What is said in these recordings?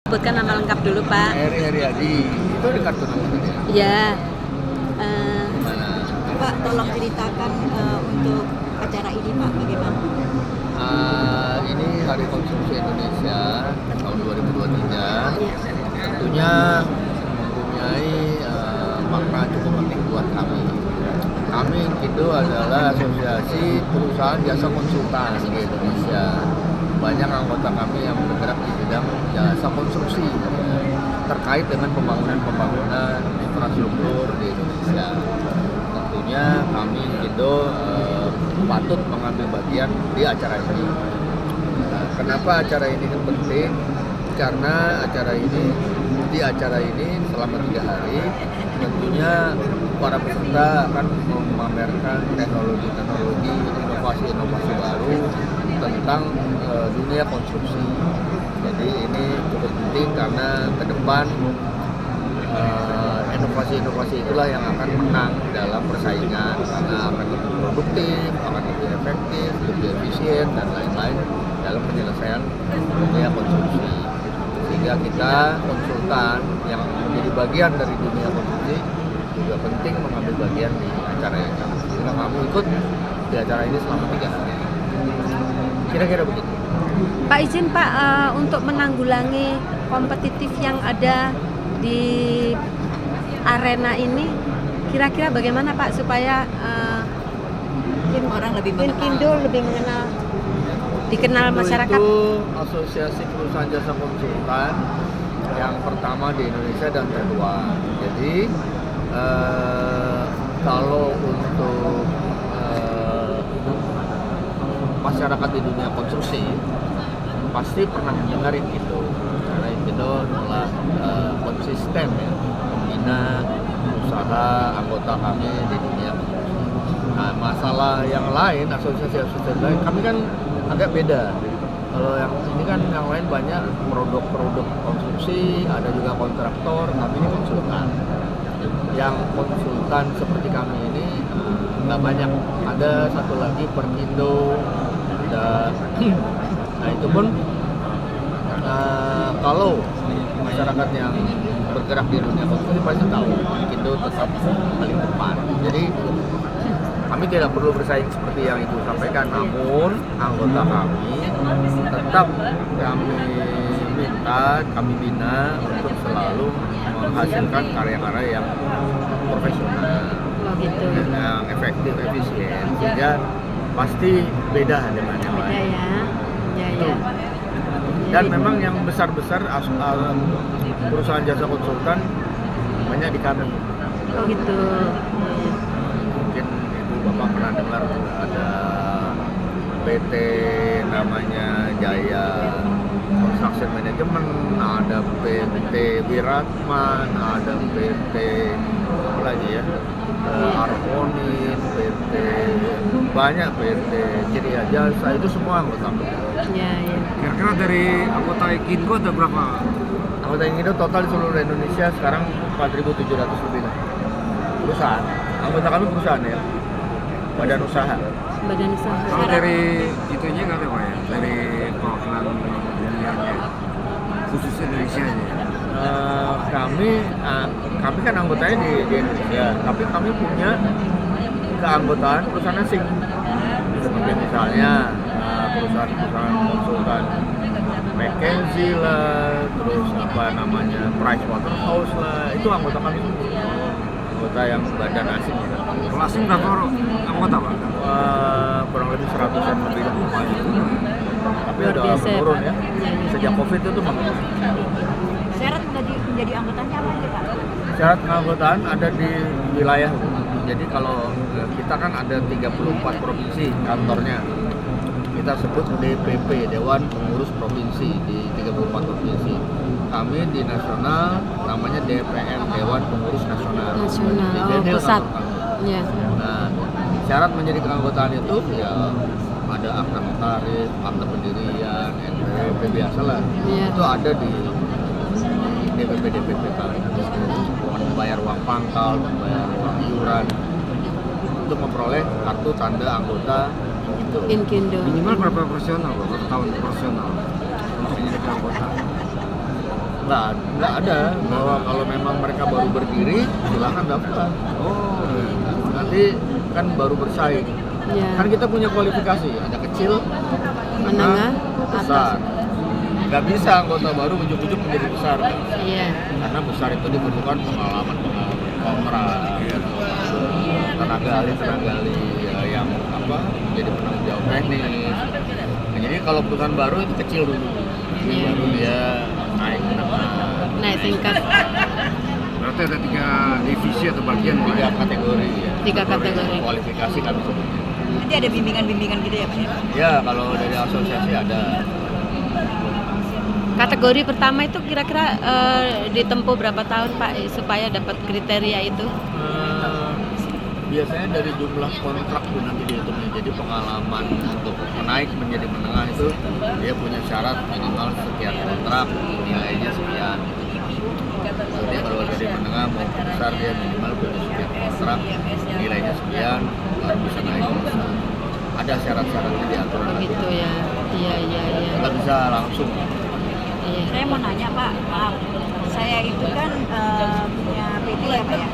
Sebutkan nama lengkap dulu, Pak. Heri Heriadi, itu ada kartu namanya dia. Ya. Gimana? Pak, tolong ceritakan untuk acara ini Pak, bagaimana? Ini Hari Konsumsi Indonesia tahun 2023. Tentunya mempunyai makna cukup penting buat kami. Kami Inkindo adalah asosiasi perusahaan jasa konsultan di Indonesia. Banyak anggota kami yang bergerak di bidang jasa konsumsi terkait dengan pembangunan infrastruktur di Indonesia. Tentunya kami Inkindo patut mengambil bagian di acara ini. Kenapa acara ini penting? Karena di acara ini selama 3 hari tentunya para peserta akan memamerkan teknologi-teknologi, inovasi-inovasi baru tentang dunia konsumsi. Jadi ini cukup penting karena ke depan inovasi-inovasi itulah yang akan menang dalam persaingan karena akan lebih produktif, akan lebih efektif, lebih efisien dan lain-lain dalam penyelesaian dunia konsumsi. Sehingga kita konsultan yang menjadi bagian dari dunia konsumsi juga penting mengambil bagian di acara ini. Jika kamu ikut di acara ini selama 3 hari. Kira-kira begitu. Pak izin Pak, untuk menanggulangi kompetitif yang ada di arena ini, kira-kira bagaimana Pak supaya Orang lebih mengenal. Inkindo lebih dikenal masyarakat? Itu asosiasi perusahaan jasa konsultan yang pertama di Indonesia dan kedua. Jadi kalau untuk masyarakat di dunia konsumsi pasti pernah mendengar Inkindo karena Inkindo telah konsisten ya membina usaha anggota kami di dunia konsumsi. Nah, masalah yang lain, asosiasi-asosiasi lain, kami kan agak beda. Kalau yang ini kan yang lain banyak produk-produk konsumsi, ada juga kontraktor, kami ini konsultan. Yang konsultan seperti kami ini nggak banyak. Ada satu lagi Perkindo, dan nah itu pun kalau masyarakat yang bergerak di dunia konsumsi pasti tahu Perkindo tetap paling depan. Jadi kami tidak perlu bersaing seperti yang Ibu sampaikan, namun anggota kami tetap kami bina untuk selalu menghasilkan karya-karya yang profesional, yang efektif, efisien, sehingga pasti beda dengan yang lain. Ya. Dan memang yang besar-besar perusahaan jasa konsultan banyak di kami. Oh gitu. Mungkin Ibu Bapak pernah dengar ada PT namanya Jaya Construction Management, ada PT Wiratman, ada PT apa lagi ya, Arkonin, PT banyak, PT Ciriya Jasa, itu semua anggota. Ya. Kira-kira dari anggota Inkindo ada berapa? Anggota Inkindo total di seluruh Indonesia sekarang 4.700 lebih lah. Perusahaan. Anggota kami perusahaan ya. Badan usaha. Kalau dari itunya nggak ada Pak ya? Dari perwakilan dunianya, khusus Indonesia nya. Kami kan anggotanya di Indonesia, tapi kami punya keanggotaan perusahaan asing. Seperti misalnya perusahaan konsultan McKinsey lah, terus Pricewaterhouse lah, itu anggota kami semua. Anggota yang badan asing. Kalau asing berapa anggota Pak? Kurang lebih 100-an lebih. Tapi ada menurun ya. Sejak COVID itu menurun. Syarat menjadi anggotanya apa aja Pak? Syarat keanggotaan ada di wilayah. Jadi kalau kita kan ada 34 provinsi kantornya. Kita sebut DPP, Dewan Pengurus Provinsi, di 34 provinsi. Kami di nasional namanya DPN, Dewan Pengurus Nasional. Di Pusat. Ya. Nah, syarat menjadi keanggotaan itu ya ada akta notaris, akta pendirian, NPWP biasalah. Ya. Itu ada di DPP kami. Membayar uang pangkal, membayar uang iuran untuk memperoleh kartu tanda anggota Inkindo. Minimal berapa profesional Pak? Berapa tahun profesional untuk menjadi anggota? nggak ada bahwa kalau memang mereka baru berdiri silakan daftar. Oh, Nanti kan baru bersaing. Ya. Kan kita punya kualifikasi, ada kecil, Menengah, besar. Nggak bisa anggota baru ujuk-ujuk menjadi besar. Iya. Karena besar itu dibutuhkan pengalaman kontrak, tenaga ahli ya, yang jadi penanggung jawab teknis. Nah, jadi kalau perusahaan baru itu kecil dulu, Iya. baru dia naik menengah. Naik tingkat. berarti ada 3 divisi atau bagian Pak, 3 ya? kategori ya. 3 kategori. Kualifikasi kami sebutnya. Nanti ada bimbingan-bimbingan gitu ya Pak ya? Ya kalau dari asosiasi ada. Kategori pertama itu kira-kira ditempuh berapa tahun Pak supaya dapat kriteria itu? Biasanya dari jumlah kontrak tuh nanti dihitungnya. Jadi pengalaman untuk menaik menjadi menengah itu dia punya syarat minimal sekian kontrak, nilainya sekian. Jadi kalau dari menengah mau besar dia minimal punya sekian kontrak, nilainya sekian, baru bisa naik ke besar. Ada syarat-syaratnya di aturan. Begitu ya. Iya. Nggak bisa langsung. Iya. Saya mau nanya Pak, maaf, saya itu kan punya PT ya Pak ya.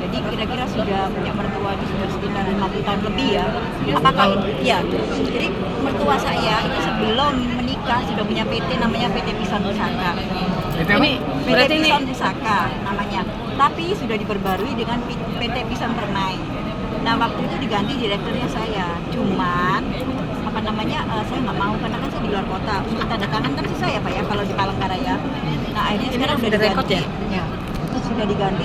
Jadi kira-kira sudah punya mertua di sudah sekitar 50 tahun lebih ya. Apakah iya? Jadi mertua saya itu sebelum menikah sudah punya PT namanya PT Pisan Pusaka. Itu apa? Ini PT berarti ini Pisan Pusaka namanya. Tapi sudah diperbarui dengan PT Pisan Permai. Nah waktu itu diganti direkturnya saya. Cuman saya nggak mau karena kan saya di luar kota. Untuk tanda tangan kan susah ya Pak ya kalau di Palangkaraya. Nah akhirnya sekarang sudah direkod diganti. Ya, sudah diganti